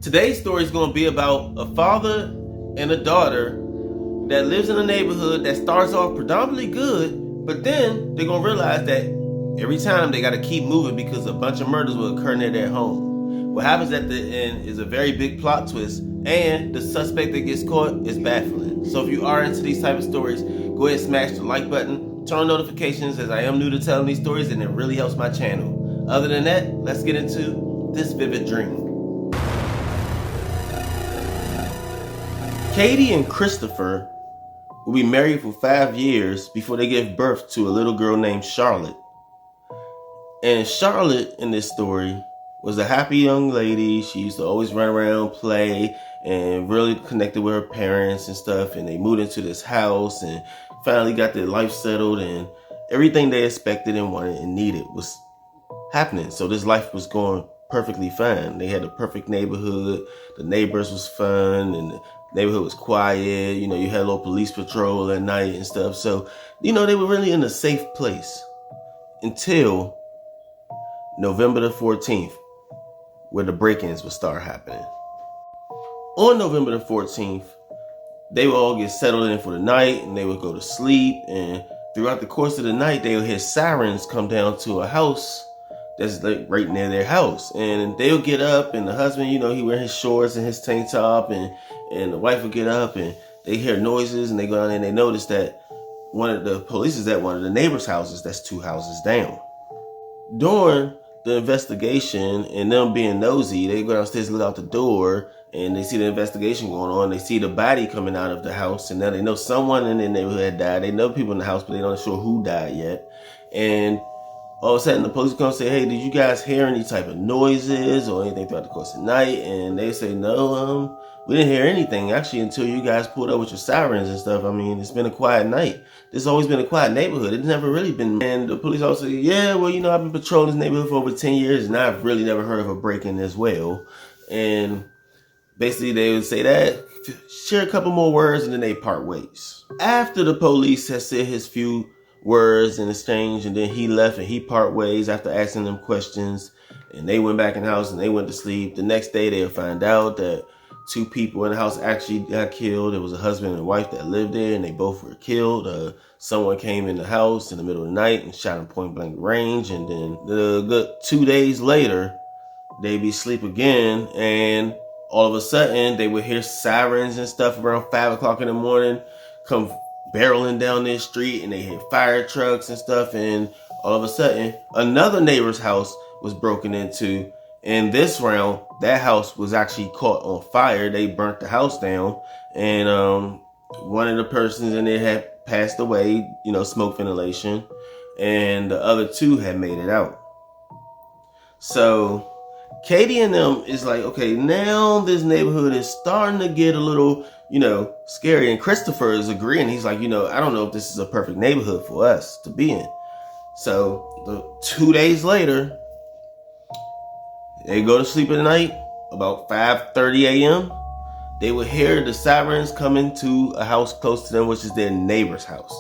Today's story is going to be about a father and a daughter that lives in a neighborhood that starts off predominantly good, but then they're going to realize that every time they got to keep moving because a bunch of murders will occur near their home. What happens at the end is a very big plot twist, and the suspect that gets caught is baffling. So if you are into these type of stories, go ahead and smash the like button, turn on notifications, as I am new to telling these stories and it really helps my channel. Other than that, let's get into this vivid dream. Katie and Christopher will be married for 5 years before they give birth to a little girl named Charlotte. And Charlotte in this story was a happy young lady. She used to always run around, play, and really connected with her parents and stuff. And they moved into this house and finally got their life settled, and everything they expected and wanted and needed was happening. So this life was going perfectly fine. They had a perfect neighborhood. The neighbors was fun, and the neighborhood was quiet. You had a little police patrol at night and stuff. So, they were really in a safe place until November the 14th, where the break-ins would start happening. On November the 14th, they would all get settled in for the night and they would go to sleep. And throughout the course of the night, they would hear sirens come down to a house that's like right near their house. And they'll get up, and the husband, he wear his shorts and his tank top, and the wife would get up and they hear noises, and they go down there and they notice that one of the police is at one of the neighbors' houses that's 2 houses down. During the investigation and them being nosy, they go downstairs and look out the door, and they see the investigation going on. They see the body coming out of the house, and now they know someone in their neighborhood had died. They know people in the house, but they don't sure who died yet. And all of a sudden, the police come and say, "Hey, did you guys hear any type of noises or anything throughout the course of the night?" And they say, "No, we didn't hear anything, actually, until you guys pulled up with your sirens and stuff. I mean, it's been a quiet night. This has always been a quiet neighborhood. It's never really been." And the police also say, "Yeah, well, I've been patrolling this neighborhood for over 10 years, and I've really never heard of a break-in as well." And basically, they would say that, share a couple more words, and then they part ways. After the police has said his few words in exchange, and then he left and he part ways after asking them questions, and they went back in the house and they went to sleep. The next day, they'll find out that 2 people in the house actually got killed. It was a husband and wife that lived there, and they both were killed. Someone came in the house in the middle of the night and shot him point blank range. And then the good 2 days later, they be asleep again, and all of a sudden they would hear sirens and stuff around 5 o'clock in the morning come barreling down this street, and they hear fire trucks and stuff. And all of a sudden, another neighbor's house was broken into. And this round, that house was actually caught on fire. They burnt the house down, and one of the persons in there had passed away, smoke ventilation, and the other 2 had made it out. So Katie and them is like, okay, now this neighborhood is starting to get a little, scary. And Christopher is agreeing. He's like, I don't know if this is a perfect neighborhood for us to be in. So 2 days later, they go to sleep at night, about 5:30 a.m. They would hear the sirens coming to a house close to them, which is their neighbor's house.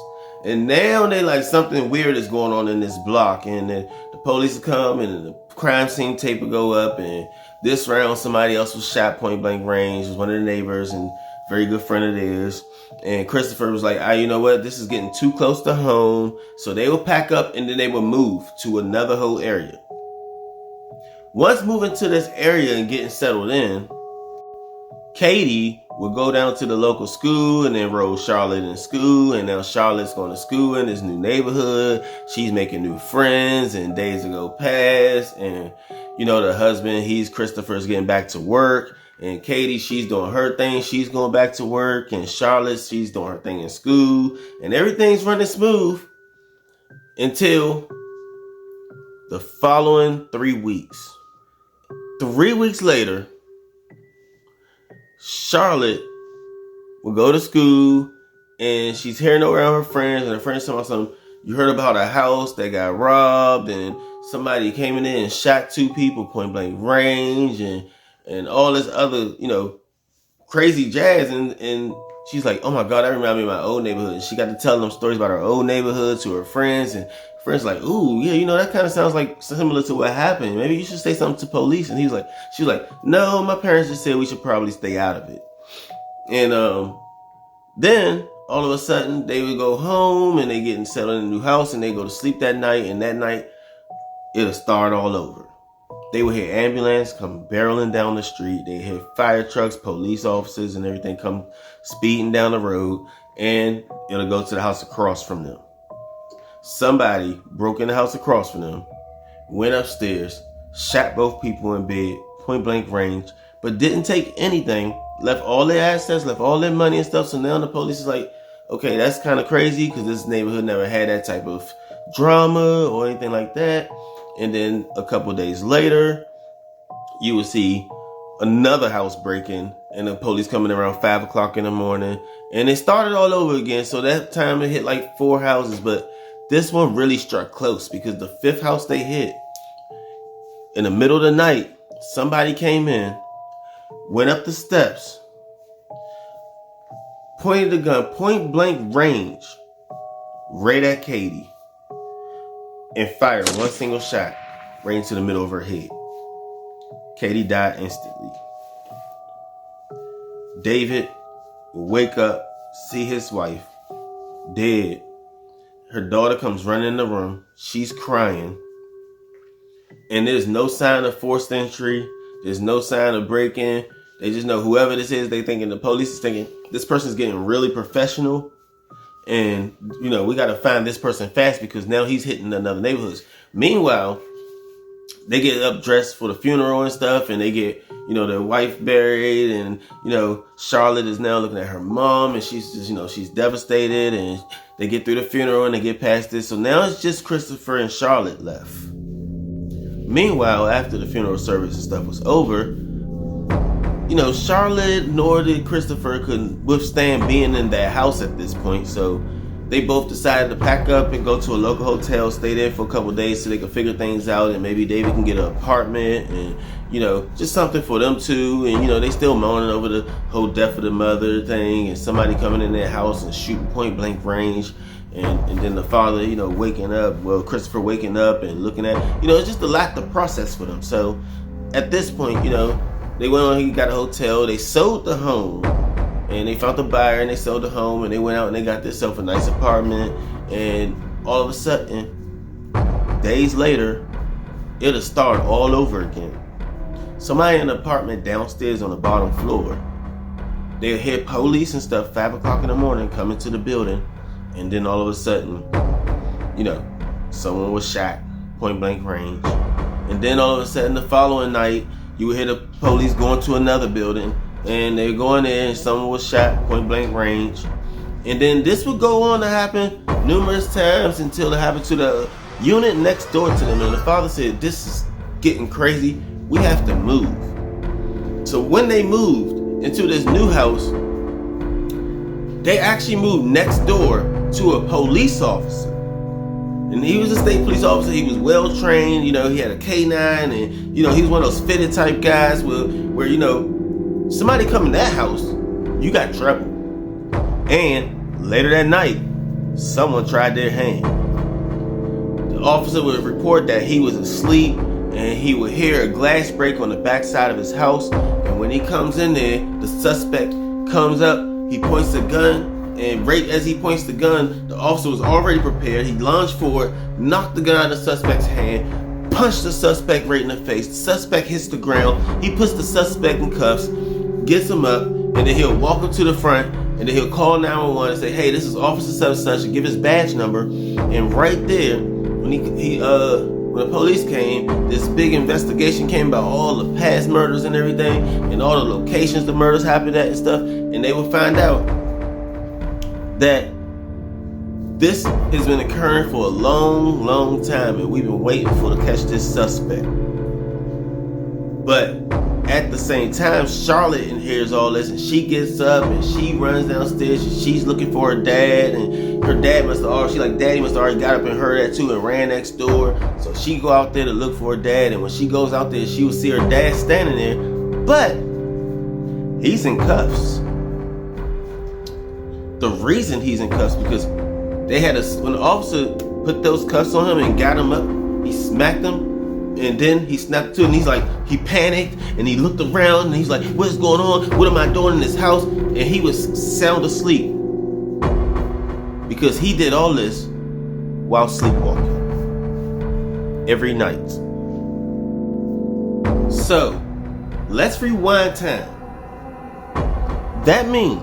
And now they like, something weird is going on in this block. And then the police would come, and the crime scene tape would go up. And this round, somebody else was shot point blank range. It was one of the neighbors and very good friend of theirs. And Christopher was like, you know what? This is getting too close to home. So they would pack up, and then they would move to another whole area. Once moving to this area and getting settled in, Katie would go down to the local school and enroll Charlotte in school. And now Charlotte's going to school in this new neighborhood. She's making new friends, and days go past. And, the husband, Christopher's getting back to work. And Katie, she's doing her thing. She's going back to work. And Charlotte, she's doing her thing in school. And everything's running smooth until the following 3 weeks. 3 weeks later, Charlotte will go to school, and she's hearing around her friends, and her friends talking about something. You heard about a house that got robbed, and somebody came in there and shot 2 people point blank range, and all this other, crazy jazz. And she's like, oh my God, that reminds me of my old neighborhood. She got to tell them stories about her old neighborhood to her friends, and friends like, ooh, yeah, you know, that kind of sounds like similar to what happened. Maybe you should say something to police. And she's like, no, my parents just said we should probably stay out of it. And then all of a sudden they would go home and they get settled in a new house and they go to sleep that night, and that night it'll start all over. They would hear ambulance come barreling down the street. They hear fire trucks, police officers, and everything come speeding down the road, and it'll go to the house across from them. Somebody broke in the house across from them, went upstairs, shot both people in bed, point blank range, but didn't take anything, left all their assets, left all their money and stuff. So now the police is like, okay, that's kind of crazy because this neighborhood never had that type of drama or anything like that. And then a couple days later, you would see another house breaking and the police coming around 5 o'clock in the morning. And it started all over again. So that time it hit like 4 houses. But this one really struck close because the 5th house they hit, in the middle of the night, somebody came in, went up the steps, pointed the gun, point blank range, right at Katie, and fired one single shot right into the middle of her head. Katie died instantly. David will wake up, see his wife dead. Her daughter comes running in the room. She's crying. And there's no sign of forced entry. There's no sign of break-in. They just know whoever this is, they thinking, the police is thinking, this person's getting really professional. And, you know, we got to find this person fast because now he's hitting another neighborhoods. Meanwhile, they get up dressed for the funeral and stuff, and they get, you know, their wife buried, and, you know, Charlotte is now looking at her mom, and she's just, you know, she's devastated, and they get through the funeral and they get past this. So now it's just Christopher and Charlotte left. Meanwhile, after the funeral service and stuff was over, you know, Charlotte nor did Christopher could withstand being in that house at this point. So they both decided to pack up and go to a local hotel, stay there for a couple of days so they could figure things out, and maybe David can get an apartment and, you know, just something for them too. And, you know, they still moaning over the whole death of the mother thing and somebody coming in their house and shooting point blank range. And then the father, you know, Christopher waking up and looking at, you know, it's just a lot to process for them. So at this point, you know, they went on, he got a hotel, they sold the home, and they found the buyer and they sold the home, and they went out and they got themselves a nice apartment. And all of a sudden, days later, it'll start all over again. Somebody in an apartment downstairs on the bottom floor, they'll hear police and stuff 5 o'clock in the morning coming to the building. And then all of a sudden, you know, someone was shot, point blank range. And then all of a sudden, the following night, you would hear the police going to another building, and they're going there, and someone was shot, point blank range. And then this would go on to happen numerous times until it happened to the unit next door to them. And the father said, this is getting crazy. We have to move. So when they moved into this new house, they actually moved next door to a police officer. And he was a state police officer. He was well trained. You know, he had a K9, and, you know, he was one of those fitted type guys where, you know, somebody come in that house, you got trouble. And later that night, someone tried their hand. The officer would report that he was asleep, and he would hear a glass break on the backside of his house. And when he comes in there, the suspect comes up, he points a gun. And right as he points the gun, the officer was already prepared. He lunged forward, knocked the gun out of the suspect's hand, punched the suspect right in the face. The suspect hits the ground. He puts the suspect in cuffs, gets him up, and then he'll walk him to the front, and then he'll call 911 and say, hey, this is Officer such and such, and give his badge number. And right there, when when the police came, this big investigation came about all the past murders and everything, and all the locations the murders happened at and stuff, and they would find out that this has been occurring for a long, long time, and we've been waiting to catch this suspect. But at the same time, Charlotte hears all this, and she gets up and she runs downstairs, and she's looking for her dad, and her dad Daddy must have already got up and heard that too and ran next door. So she go out there to look for her dad, and when she goes out there, she will see her dad standing there, but he's in cuffs. the reason he's in cuffs, because they had when the officer put those cuffs on him and got him up, he smacked him, and then he snapped to it, and he's like, he panicked, and he looked around, and he's like, what's going on? What am I doing in this house? And he was sound asleep because he did all this while sleepwalking every night. So, let's rewind time. That means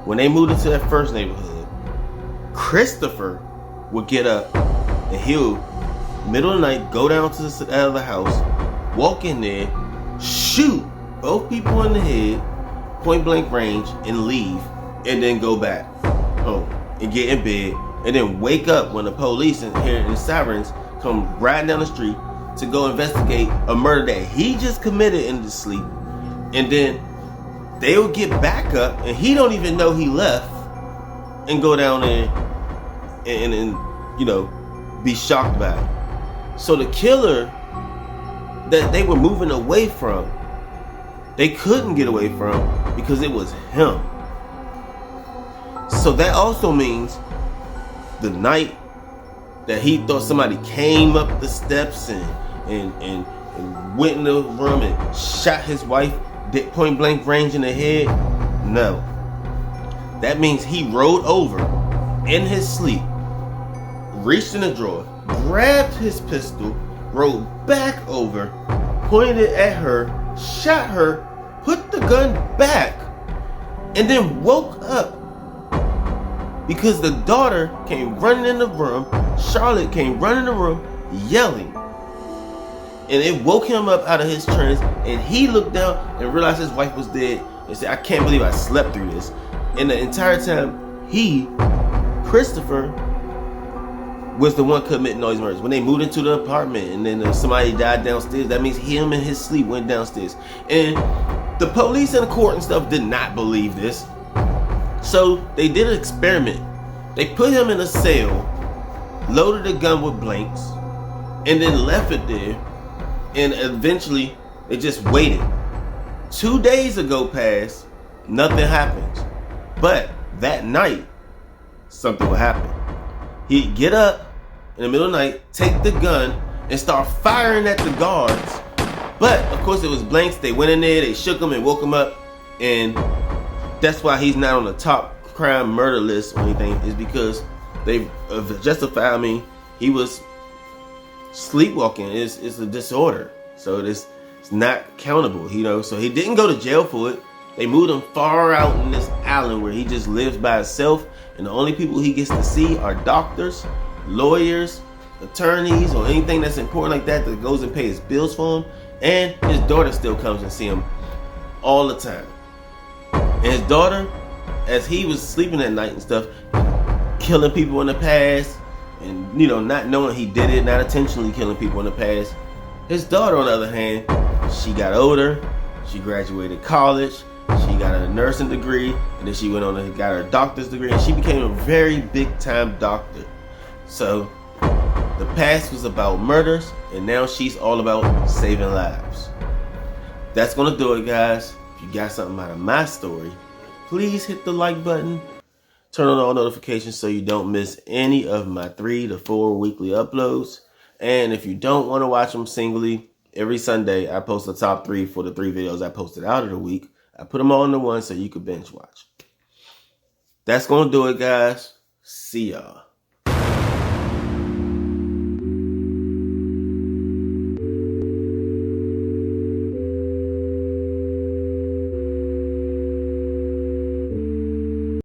when they moved into that first neighborhood, Christopher would get up and he'll, middle of the night, go down to the other house, walk in there, shoot both people in the head, point blank range, and leave, and then go back home and get in bed, and then wake up when the police and hearing the sirens come riding down the street to go investigate a murder that he just committed in his sleep. And then they'll get back up and he don't even know he left, and go down there and be shocked by it. So the killer that they were moving away from, they couldn't get away from because it was him. So that also means the night that he thought somebody came up the steps and went in the room and shot his wife point blank range in the head, no. That means he rolled over in his sleep, reached in the drawer, grabbed his pistol, rolled back over, pointed it at her, shot her, put the gun back, and then woke up because the daughter came running in the room. Charlotte came running in the room yelling, and it woke him up out of his trance, and he looked down and realized his wife was dead and said, I can't believe I slept through this. And the entire time, Christopher, was the one committing all these murders. When they moved into the apartment and then somebody died downstairs, that means him in his sleep went downstairs. And the police and the court and stuff did not believe this. So they did an experiment. They put him in a cell, loaded the gun with blanks, and then left it there. And eventually, they just waited. 2 days ago passed, nothing happens. But that night, something would happen. He'd get up in the middle of the night, take the gun, and start firing at the guards. But, of course, it was blanks. They went in there, they shook him and woke him up. And that's why he's not on the top crime murder list or anything, is because they justified he was sleepwalking. It's a disorder. So it's not countable, So he didn't go to jail for it. They moved him far out in this island where he just lives by himself. And the only people he gets to see are doctors, lawyers, attorneys, or anything that's important like that goes and pays his bills for him. And his daughter still comes and see him all the time. And his daughter, as he was sleeping at night and stuff, killing people in the past, and not knowing he did it, not intentionally killing people in the past. His daughter, on the other hand, she got older, she graduated college, she got a nursing degree, and then she went on and got her doctor's degree, and she became a very big time doctor. So the past was about murders, and now she's all about saving lives. That's gonna do it, guys. If you got something out of my story, please hit the like button, turn on all notifications so you don't miss any of my 3 to 4 weekly uploads. And if you don't want to watch them singly, every Sunday I post the top 3 for the 3 videos I posted out of the week. I put them all into one so you can binge watch. That's going to do it, guys. See y'all.